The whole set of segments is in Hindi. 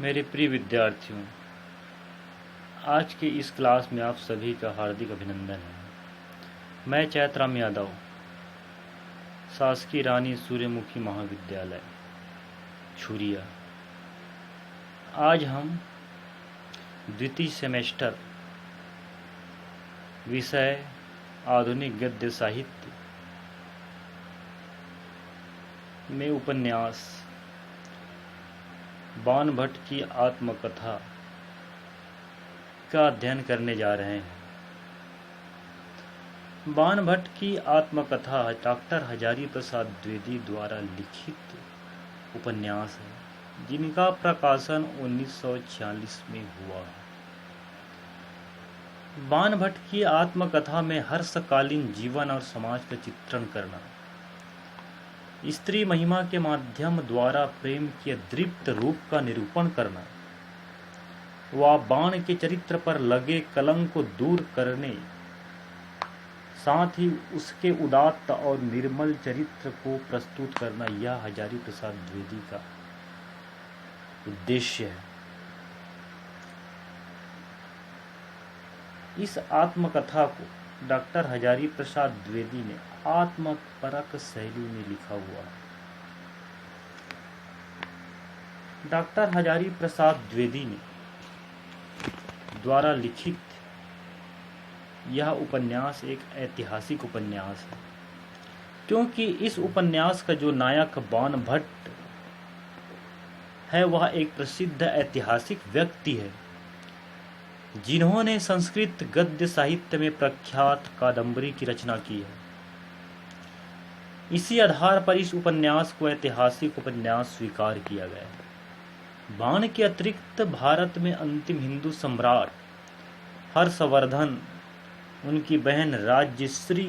मेरे प्रिय विद्यार्थियों, आज के इस क्लास में आप सभी का हार्दिक अभिनंदन है। मैं चैतराम यादव, शासकीय रानी सूर्यमुखी महाविद्यालय छुरिया। आज हम द्वितीय सेमेस्टर विषय आधुनिक गद्य साहित्य में उपन्यास बाण भट्ट की आत्मकथा का अध्ययन करने जा रहे हैं। बाण भट्ट की आत्मकथा डॉक्टर हजारी प्रसाद द्विवेदी द्वारा लिखित उपन्यास है, जिनका प्रकाशन 1946 में हुआ। बाण भट्ट की आत्मकथा में हर्षकालीन जीवन और समाज का चित्रण करना, स्त्री महिमा के माध्यम द्वारा प्रेम के दृप्त रूप का निरूपण करना, व बाण के चरित्र पर लगे कलंक को दूर करने, साथ ही उसके उदात्त और निर्मल चरित्र को प्रस्तुत करना, यह हजारी प्रसाद द्विवेदी का उद्देश्य है। इस आत्मकथा को डॉक्टर हजारी प्रसाद द्विवेदी ने आत्मपरक शैली में लिखा हुआ है। डॉक्टर हजारी प्रसाद द्विवेदी ने द्वारा लिखित यह उपन्यास एक ऐतिहासिक उपन्यास है, क्योंकि इस उपन्यास का जो नायक बाण भट्ट है वह एक प्रसिद्ध ऐतिहासिक व्यक्ति है, जिन्होंने संस्कृत गद्य साहित्य में प्रख्यात कादंबरी की रचना की है। इसी आधार पर इस उपन्यास को ऐतिहासिक उपन्यास स्वीकार किया गया है। बाण के अतिरिक्त भारत में अंतिम हिंदू सम्राट हर्षवर्धन, उनकी बहन राज्यश्री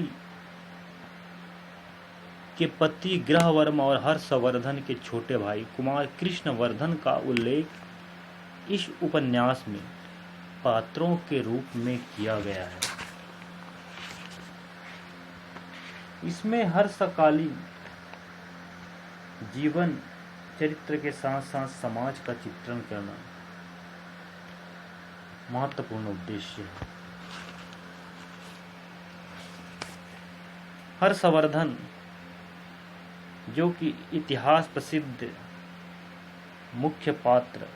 के पति ग्रहवर्म और हर्षवर्धन के छोटे भाई कुमार कृष्णवर्धन का उल्लेख इस उपन्यास में पात्रों के रूप में किया गया है। इसमें हर्षकालीन जीवन चरित्र के साथ साथ समाज का चित्रण करना महत्वपूर्ण उद्देश्य है। हर्षवर्धन, जो कि इतिहास प्रसिद्ध मुख्य पात्र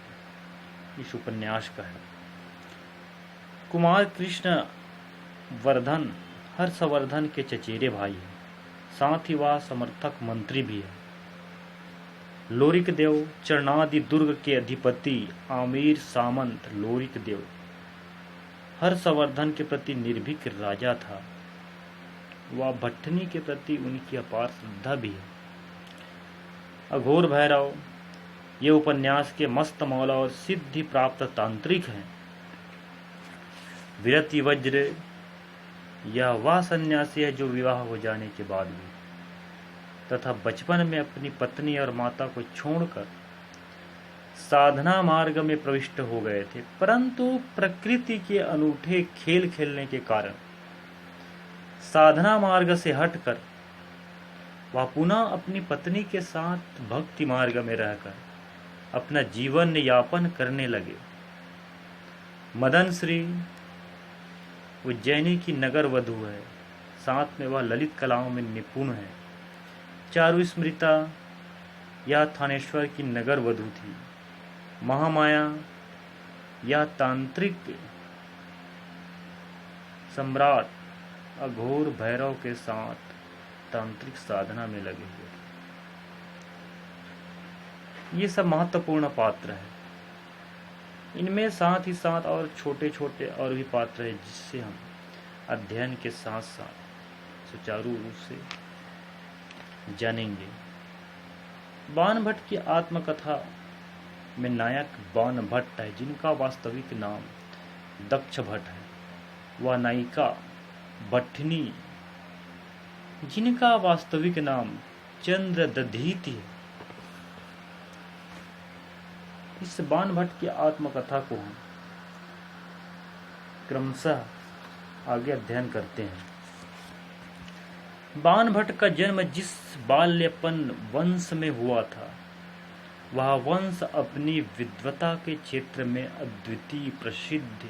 इस उपन्यास का है। कुमार कृष्ण वर्धन हर्षवर्धन के चचेरे भाई हैं, साथ ही वह समर्थक मंत्री भी है। लोरिक देव चरणादि दुर्ग के अधिपति आमिर सामंत लोरिक देव हर्षवर्धन के प्रति निर्भीक राजा था। वह भट्टनी के प्रति उनकी अपार श्रद्धा भी है। अघोर भैरव ये उपन्यास के मस्त मौला और सिद्धि प्राप्त तांत्रिक हैं। विरति वज्र यह वह सन्यासी है जो विवाह हो जाने के बाद भी तथा बचपन में अपनी पत्नी और माता को छोड़कर साधना मार्ग में प्रविष्ट हो गए थे, परंतु प्रकृति के अनूठे खेल खेलने के कारण साधना मार्ग से हटकर वह पुनः अपनी पत्नी के साथ भक्ति मार्ग में रहकर अपना जीवन यापन करने लगे। मदन श्री उज्जैनी की नगर वधू है, साथ में वह ललित कलाओं में निपुण है। चारु स्मृता यह थानेश्वर की नगर वधू थी। महामाया यह तांत्रिक सम्राट अघोर भैरव के साथ तांत्रिक साधना में लगे हुए। ये सब महत्वपूर्ण पात्र है। इनमें साथ ही साथ और छोटे छोटे और भी पात्र हैं, जिससे हम अध्ययन के साथ साथ सुचारू रूप से जानेंगे। बाण भट्ट की आत्मकथा में नायक बाण भट्ट है, जिनका वास्तविक नाम दक्ष भट्ट है। वह नायिका भट्टनी, जिनका वास्तविक नाम चंद्रदधीति है। इस बाण भट्ट की आत्मकथा को हम क्रमशः आगे अध्ययन करते हैं। बाण भट्ट का जन्म जिस बाल्यपन वंश में हुआ था, वह वंश अपनी विद्वता के क्षेत्र में अद्वितीय प्रसिद्ध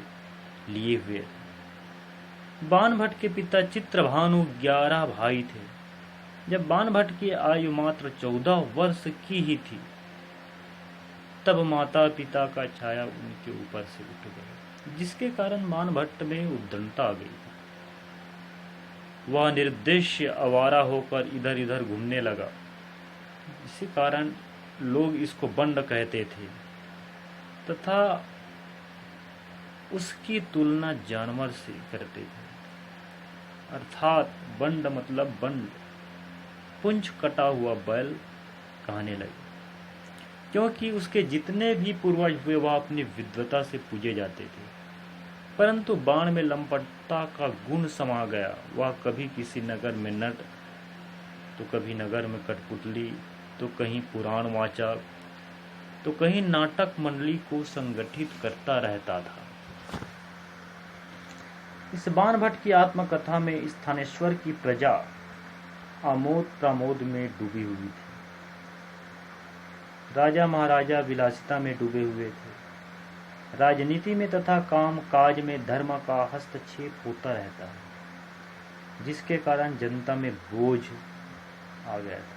लिए हुए थे। बाणभट्ट के पिता चित्रभानु 11 भाई थे। जब बाणभट्ट की आयु मात्र 14 वर्ष की ही थी, तब माता पिता का छाया उनके ऊपर से उठ गया, जिसके कारण बाणभट्ट में उद्दंडता आ गई। वह निर्देश्य आवारा होकर इधर उधर घूमने लगा, इसी कारण लोग इसको बंड कहते थे तथा उसकी तुलना जानवर से करते थे। अर्थात बंड मतलब बंड, पुंछ कटा हुआ बैल कहने लगे, क्योंकि उसके जितने भी पूर्वज हुए वह अपनी विद्वता से पूजे जाते थे। परंतु बाण में लंपटता का गुण समा गया। वह कभी किसी नगर में नट, तो कभी नगर में कठपुतली, तो कहीं पुराण वाचक, तो कहीं नाटक मंडली को संगठित करता रहता था। इस बाणभट्ट की आत्मकथा में स्थानेश्वर की प्रजा आमोद प्रमोद में डूबी हुई थी। राजा महाराजा विलासिता में डूबे हुए थे। राजनीति में तथा काम काज में धर्म का हस्तक्षेप होता रहता है, जिसके कारण जनता में बोझ आ गया था।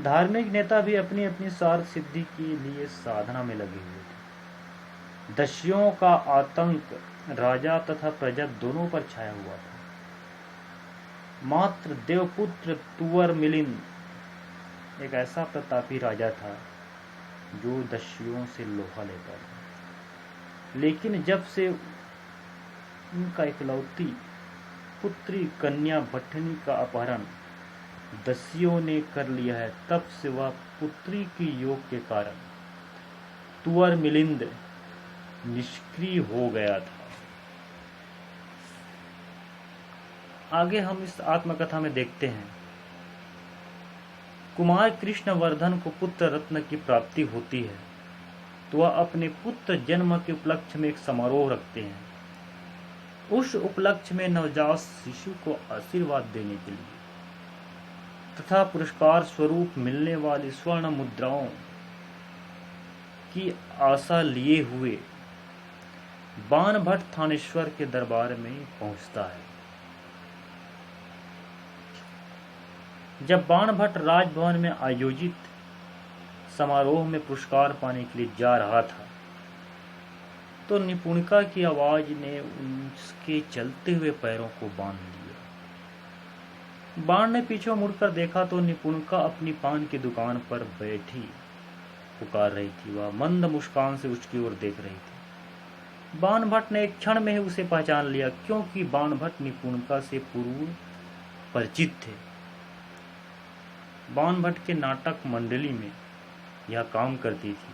धार्मिक नेता भी अपनी अपनी स्वार्थ सिद्धि के लिए साधना में लगे हुए थे। दस्युओं का आतंक राजा तथा प्रजा दोनों पर छाया हुआ था। मात्र देवपुत्र तुवर मिलिंद एक ऐसा प्रतापी राजा था जो दस्युओं से लोहा लेता था। लेकिन जब से उनका इकलौती पुत्री कन्या भट्टनी का अपहरण दस्युओं ने कर लिया है, तब से वह पुत्री की योग के कारण तुवर मिलिंद निष्क्रिय हो गया था। आगे हम इस आत्मकथा में देखते हैं, कुमार कृष्णवर्धन को पुत्र रत्न की प्राप्ति होती है तो वह अपने पुत्र जन्म के उपलक्ष्य में एक समारोह रखते हैं। उस उपलक्ष्य में नवजात शिशु को आशीर्वाद देने के लिए तथा पुरस्कार स्वरूप मिलने वाली स्वर्ण मुद्राओं की आशा लिए हुए बाणभट्ट थानेश्वर के दरबार में पहुंचता है। जब बाणभट्ट राजभवन में आयोजित समारोह में पुरस्कार पाने के लिए जा रहा था तो निपुणिका की आवाज ने उसके चलते हुए पैरों को बांध लिया। बाण ने पीछे मुड़कर देखा तो निपुणिका अपनी पान की दुकान पर बैठी पुकार रही थी। वह मंद मुस्कान से उसकी ओर देख रही थी। बाणभट्ट ने एक क्षण में ही उसे पहचान लिया, क्योंकि बाणभट्ट निपुणिका से पूर्व परिचित थे। बाणभट्ट के नाटक मंडली में यह काम करती थी।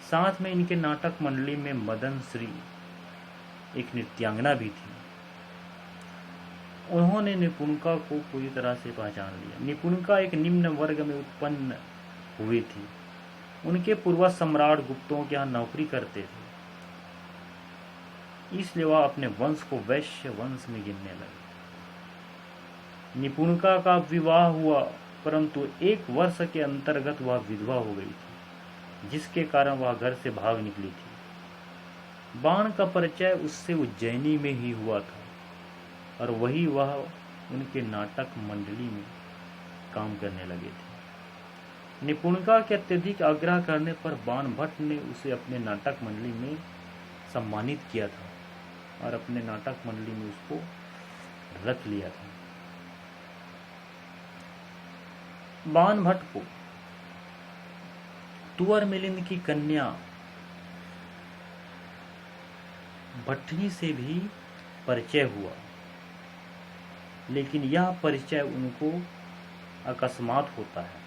साथ में इनके नाटक मंडली में मदन श्री एक नृत्यांगना भी थी। उन्होंने निपुणिका को पूरी तरह से पहचान लिया। निपुणिका एक निम्न वर्ग में उत्पन्न हुई थी। उनके पूर्वज सम्राट गुप्तों के यहाँ नौकरी करते थे, इसलिए वह अपने वंश को वैश्य वंश में गिनने लगे। निपुणिका का विवाह हुआ, परंतु 1 वर्ष के अंतर्गत वह विधवा हो गई थी, जिसके कारण वह घर से भाग निकली थी। बाण का परिचय उससे उज्जैनी में ही हुआ था और वही वह उनके नाटक मंडली में काम करने लगे थे। निपुणिका के अत्यधिक आग्रह करने पर बाणभट्ट ने उसे अपने नाटक मंडली में सम्मानित किया था और अपने नाटक मंडली में उसको रख लिया था। बाणभट्ट को तुवर मिलिंद की कन्या भट्टनी से भी परिचय हुआ, लेकिन यह परिचय उनको अकस्मात होता है,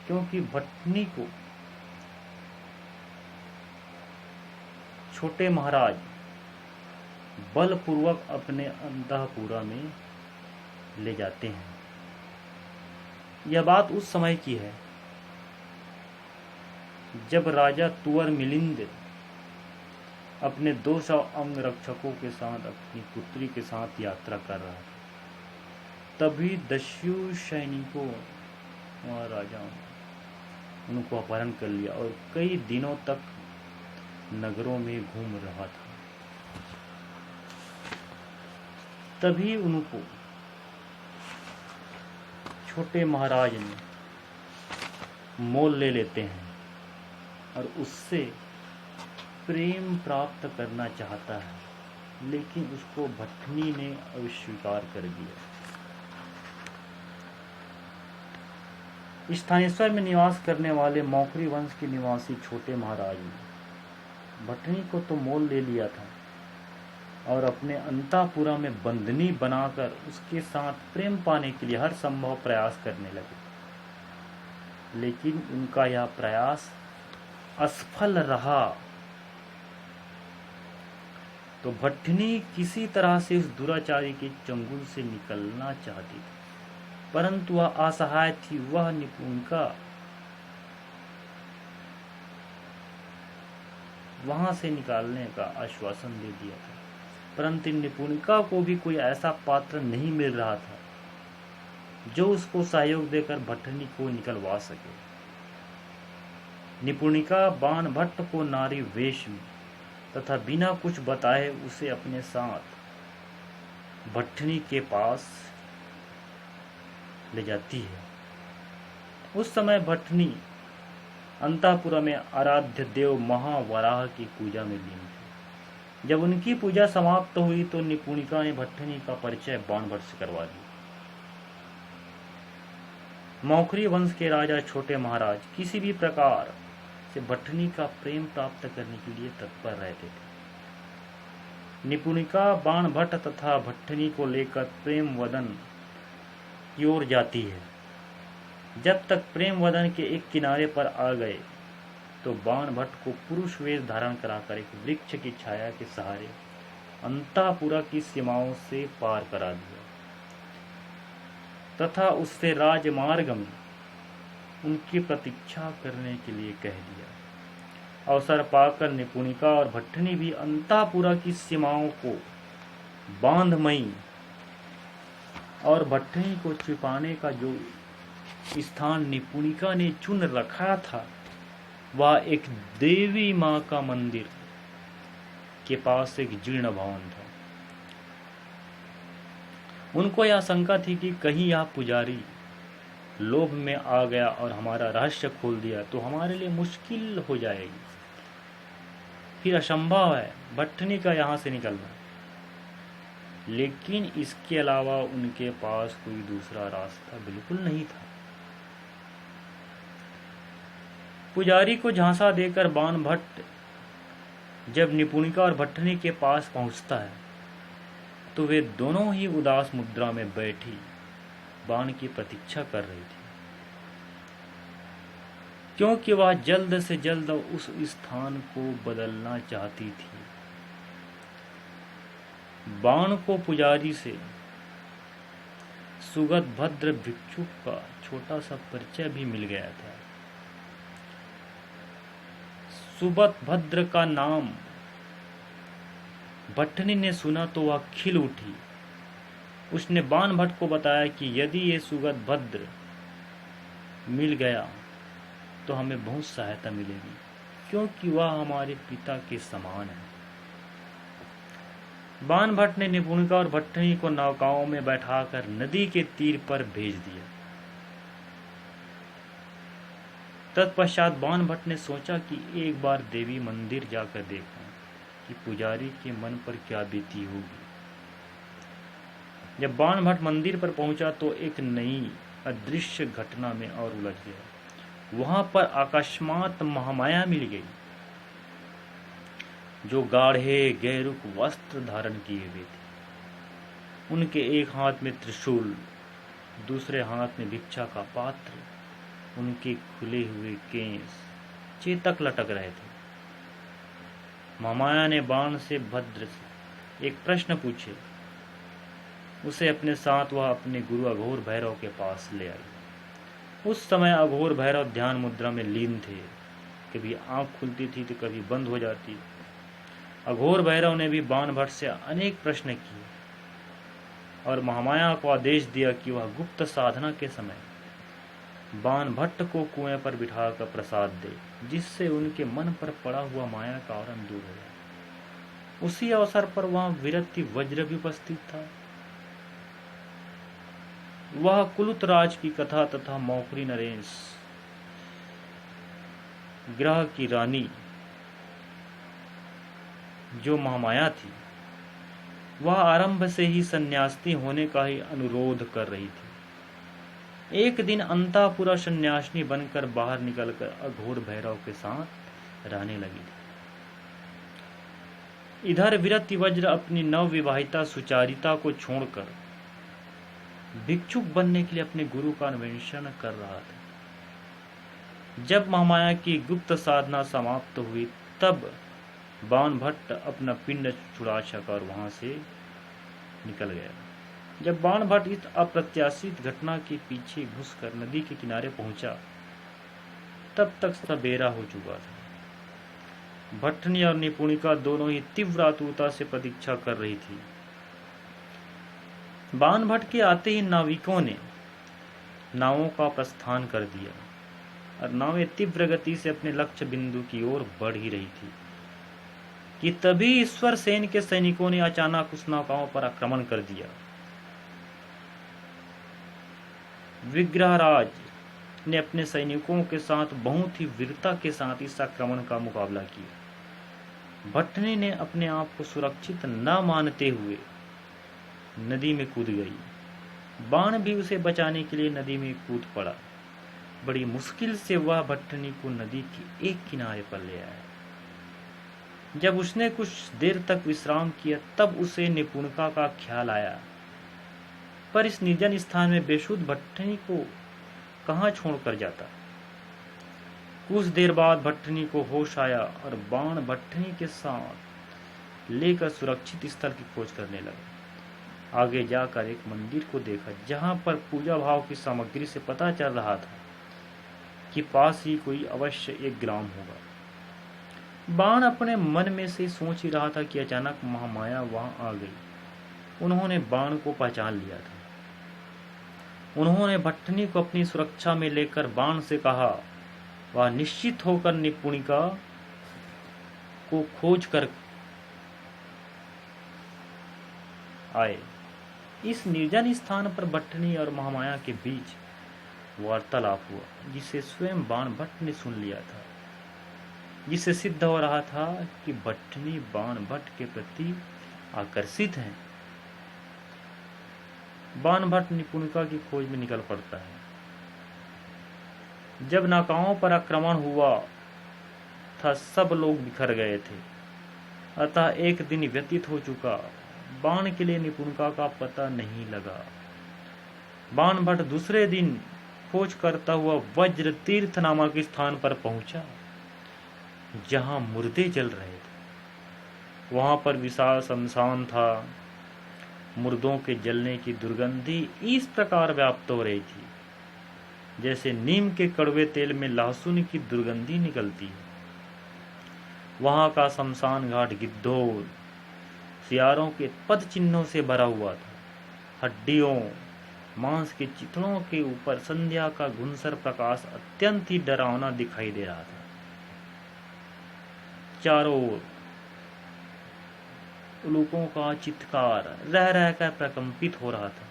क्योंकि भट्टनी को छोटे महाराज बलपूर्वक अपने अंतःपुरा में ले जाते हैं। यह बात उस समय की है जब राजा तुवर मिलिंद अपने 200 अंगरक्षकों के साथ अपनी पुत्री के साथ यात्रा कर रहा था। तभी दस्यु सैनिकों वहाँ राजाओं ने उनको अपहरण कर लिया और कई दिनों तक नगरों में घूम रहा था। तभी उनको छोटे महाराज ने मोल ले लेते हैं और उससे प्रेम प्राप्त करना चाहता है, लेकिन उसको भट्टनी ने अस्वीकार कर दिया। स्थानेश्वर में निवास करने वाले मौखरी वंश के निवासी छोटे महाराज ने भट्टनी को तो मोल ले लिया था और अपने अंतापुरा में बंदनी बनाकर उसके साथ प्रेम पाने के लिए हर संभव प्रयास करने लगे, लेकिन उनका यह प्रयास असफल रहा। तो भट्टनी किसी तरह से उस दुराचारी के चंगुल से निकलना चाहती थी, परंतु वह असहाय थी। वह निपुणिका वहां से निकालने का आश्वासन दे दिया था, परंतु निपुणिका को भी कोई ऐसा पात्र नहीं मिल रहा था जो उसको सहयोग देकर भट्टनी को निकलवा सके। निपुणिका बाणभट्ट को नारी वेश में तथा बिना कुछ बताए उसे अपने साथ भट्टनी के पास ले जाती है। उस समय भट्टनी अंतापुरा में आराध्य देव महावराह की पूजा में लीन थी। जब उनकी पूजा समाप्त हुई तो निपुणिका ने भट्टनी का परिचय बाणभट्ट से करवा दिया। मौखरी वंश के राजा छोटे महाराज किसी भी प्रकार से भट्टनी का प्रेम प्राप्त करने के लिए तत्पर रहते थे। निपुणिका बाणभट्ट तथा भट्टनी को लेकर प्रेम वदन की ओर जाती है। जब तक प्रेम वदन के एक किनारे पर आ गए तो बाणभट्ट को पुरुष वेश धारण कराकर एक वृक्ष की छाया के सहारे अंतापुरा की सीमाओं से पार करा दिया तथा उससे राजमार्ग में उनकी प्रतीक्षा करने के लिए कह दिया। अवसर पाकर निपुणिका और भट्टनी भी अंतापुरा की सीमाओं को बांधमयी और भट्टनी को छिपाने का जो स्थान निपुणिका ने चुन रखा था वह एक देवी मां का मंदिर के पास एक जीर्ण भवन था। उनको यह शंका थी कि कहीं यह पुजारी लोभ में आ गया और हमारा रहस्य खोल दिया तो हमारे लिए मुश्किल हो जाएगी, फिर असंभव है भट्टनी का यहाँ से निकलना। लेकिन इसके अलावा उनके पास कोई दूसरा रास्ता बिल्कुल नहीं था। पुजारी को झांसा देकर बाणभट्ट जब निपुणिका और भट्टनी के पास पहुंचता है तो वे दोनों ही उदास मुद्रा में बैठी बाण की प्रतीक्षा कर रही थी, क्योंकि वह जल्द से जल्द उस स्थान को बदलना चाहती थी। बाण को पुजारी से सुगत भद्र भिक्षुक का छोटा सा परिचय भी मिल गया था। सुगत भद्र का नाम भट्टनी ने सुना तो वह खिल उठी। उसने बाणभट्ट को बताया कि यदि ये सुगत भद्र मिल गया तो हमें बहुत सहायता मिलेगी, क्योंकि वह हमारे पिता के समान है। बाणभट्ट ने निपुणिका और भट्टनी को नौकाओं में बैठाकर नदी के तीर पर भेज दिया। तत्पश्चात बाणभट्ट ने सोचा कि एक बार देवी मंदिर जाकर देखूं कि पुजारी के मन पर क्या बीती होगी। जब बाणभट्ट मंदिर पर पहुंचा तो एक नई अदृश्य घटना में और उलझ गया। वहां पर अकस्मात महामाया मिल गई, जो गाढ़े गैरुक वस्त्र धारण किए हुए थे। उनके एक हाथ में त्रिशूल, दूसरे हाथ में भिक्षा का पात्र, उनके खुले हुए केस चेतक लटक रहे थे। महामाया ने बाण से भद्र से एक प्रश्न पूछे। उसे अपने साथ वह अपने गुरु अघोर भैरव के पास ले आई। उस समय अघोर भैरव ध्यान मुद्रा में लीन थे। कभी आंख खुलती थी तो कभी बंद हो जाती। अघोर भैरव ने भी बाणभट्ट से अनेक प्रश्न किए और महामाया को आदेश दिया कि वह गुप्त साधना के समय बाण भट्ट को कुएं पर बिठाकर प्रसाद दे, जिससे उनके मन पर पड़ा हुआ माया का आवरण दूर हो जाए। उसी अवसर पर वहां विरक्ति वज्र भी उपस्थित था। वह कुलुतराज की कथा तथा मौखरी नरेश ग्रह की रानी जो महामाया थी, वह आरंभ से ही सन्यासिनी होने का ही अनुरोध कर रही थी। एक दिन अंतापुरा सन्यासिनी बनकर बाहर निकलकर अघोर भैरव के साथ रहने लगी थी। इधर विरक्ति वज्र अपनी नवविवाहिता सुचारिता को छोड़कर भिक्षुक बनने के लिए अपने गुरु का अन्वेषण कर रहा था। जब महामाया की गुप्त साधना समाप्त हुई, तब बाण भट्ट अपना पिंड छुड़ा सका और वहां से निकल गया। जब बाण भट्ट इस अप्रत्याशित घटना के पीछे घुसकर नदी के किनारे पहुंचा, तब तक सवेरा हो चुका था। भट्टनी और निपुणिका दोनों ही तीव्र आतुरता से प्रतीक्षा कर रही थी। बाण भट्ट के आते ही नाविकों ने नावों का प्रस्थान कर दिया और नावें तीव्र गति से अपने लक्ष्य बिंदु की ओर बढ़ ही रही थी कि तभी ईश्वर सेन के सैनिकों ने अचानक उस नौकाओं पर आक्रमण कर दिया। विग्रहराज ने अपने सैनिकों के साथ बहुत ही वीरता के साथ इस आक्रमण का मुकाबला किया। भट्टनी ने अपने आप को सुरक्षित न मानते हुए नदी में कूद गई। बाण भी उसे बचाने के लिए नदी में कूद पड़ा। बड़ी मुश्किल से वह भट्टनी को नदी के एक किनारे पर ले आया। जब उसने कुछ देर तक विश्राम किया, तब उसे निपुणिका का ख्याल आया, पर इस निर्जन स्थान में बेसुध भट्टनी को कहां छोड़कर जाता। कुछ देर बाद भट्टनी को होश आया और बाण भट्टनी के साथ लेकर सुरक्षित स्थल की खोज करने लगा। आगे जाकर एक मंदिर को देखा, जहां पर पूजा भाव की सामग्री से पता चल रहा था कि पास ही कोई अवश्य एक ग्राम होगा। बाण अपने मन में से सोच ही रहा था कि अचानक महामाया वहां आ गई। उन्होंने बाण को पहचान लिया था। उन्होंने भट्टनी को अपनी सुरक्षा में लेकर बाण से कहा, वह निश्चित होकर निपुणिका को खोज कर आए। इस निर्जन स्थान पर भट्टनी और महामाया के बीच वार्तालाप हुआ, जिसे स्वयं बाण भट्ट ने सुन लिया था, जिससे सिद्ध हो रहा था कि भट्टनी बाण भट्ट के प्रति आकर्षित हैं। बाण भट्ट निपुणिका की खोज में निकल पड़ता है। जब नौकाओं पर आक्रमण हुआ था, सब लोग बिखर गए थे, अतः एक दिन व्यतीत हो चुका। बाण के लिए निपुणिका का पता नहीं लगा। बाण भट्ट दूसरे दिन खोज करता हुआ वज्र तीर्थ नामक स्थान पर पहुंचा, जहां मुर्दे जल रहे थे। वहां पर विशाल शमशान था। मुर्दों के जलने की दुर्गंधी इस प्रकार व्याप्त हो रही थी, जैसे नीम के कड़वे तेल में लहसुन की दुर्गंधी निकलती है। वहां का शमशान घाट गिद्धों, सियारों के पद चिन्हों से भरा हुआ था। हड्डियों, मांस के चिथड़ों के ऊपर संध्या का घुनसर प्रकाश अत्यंत ही डरावना दिखाई दे रहा था। चारों ओर उलूकों का चित्कार रह रहकर प्रकंपित हो रहा था।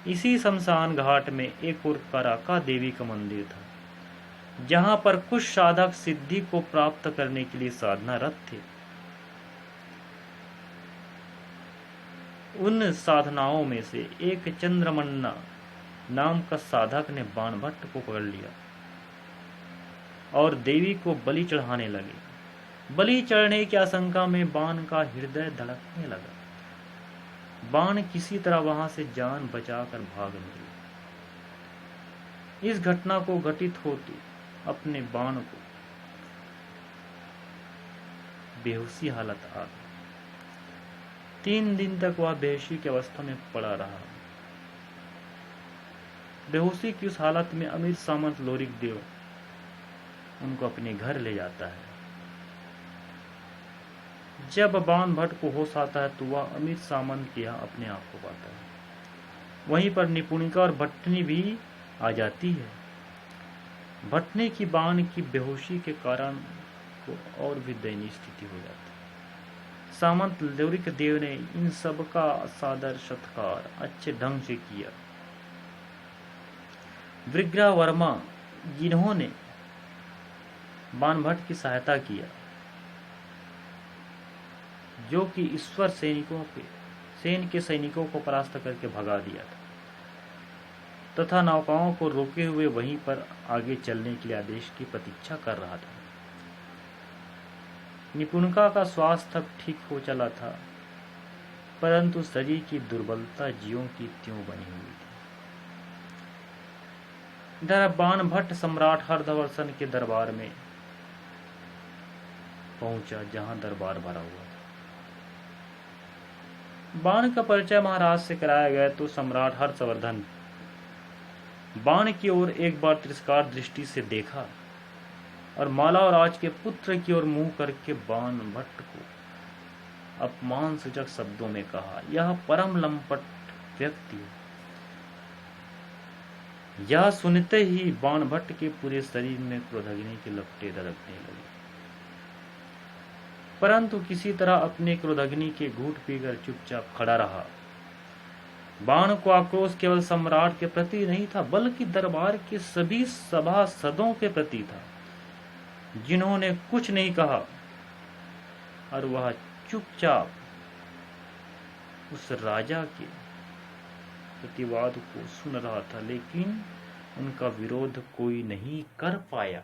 इसी शमशान घाट में एक और कराका देवी का मंदिर था, जहां पर कुछ साधक सिद्धि को प्राप्त करने के लिए साधनारत थे। उन साधनाओं में से एक चंद्रमन्ना नाम का साधक ने बाण भट्ट को पकड़ लिया और देवी को बलि चढ़ाने लगे। बलि चढ़ने की आशंका में बाण का हृदय धड़कने लगा। बाण किसी तरह वहां से जान बचाकर भाग निकले। इस घटना को घटित होते अपने बाण को बेहोशी हालत आ गई। 3 दिन तक वह बेहोशी की अवस्था में पड़ा रहा। बेहोशी की उस हालत में अमीर सामंत लोरिक देव उनको अपने घर ले जाता है। जब बाण भट्ट को होश आता है, तो वह अमीर सामंत के यहाँ अपने आप को पाता है। वहीं पर निपुणिका और भट्टनी भी आ जाती है। भटने की बाण की बेहोशी के कारण को और भी दयनीय स्थिति हो जाती। सामंत लोरिक देव ने इन सब का सादर सत्कार अच्छे ढंग से किया। विग्रहवर्मा जिन्होंने बाणभट्ट की सहायता किया, जो कि ईश्वर सेन के सैनिकों को परास्त करके भगा दिया था, तथा नौकाओं को रोके हुए वहीं पर आगे चलने के लिए आदेश की प्रतीक्षा कर रहा था। निपुणिका का स्वास्थ्य अब ठीक हो चला था, परंतु शरीर की दुर्बलता ज्यों की त्यों बनी हुई थी। इधर बाणभट्ट सम्राट हर्षवर्धन के दरबार में पहुंचा, जहां दरबार भरा हुआ था। बाण का परिचय महाराज से कराया गया तो सम्राट हर्षवर्धन बाण की ओर एक बार तिरस्कार दृष्टि से देखा और माला और राज के पुत्र की ओर मुंह करके बाणभट्ट को अपमान सूचक शब्दों में कहा, यह परम लंपट व्यक्ति है। यह सुनते ही बाणभट्ट के पूरे शरीर में क्रोधाग्नि के लपटे दरकने लगे, परंतु किसी तरह अपने क्रोधाग्नि के घूंट पीकर चुपचाप खड़ा रहा। बाण को आक्रोश केवल सम्राट के प्रति नहीं था, बल्कि दरबार के सभी सभासदों के प्रति था, जिन्होंने कुछ नहीं कहा और वह चुपचाप उस राजा के प्रतिवाद को सुन रहा था, लेकिन उनका विरोध कोई नहीं कर पाया।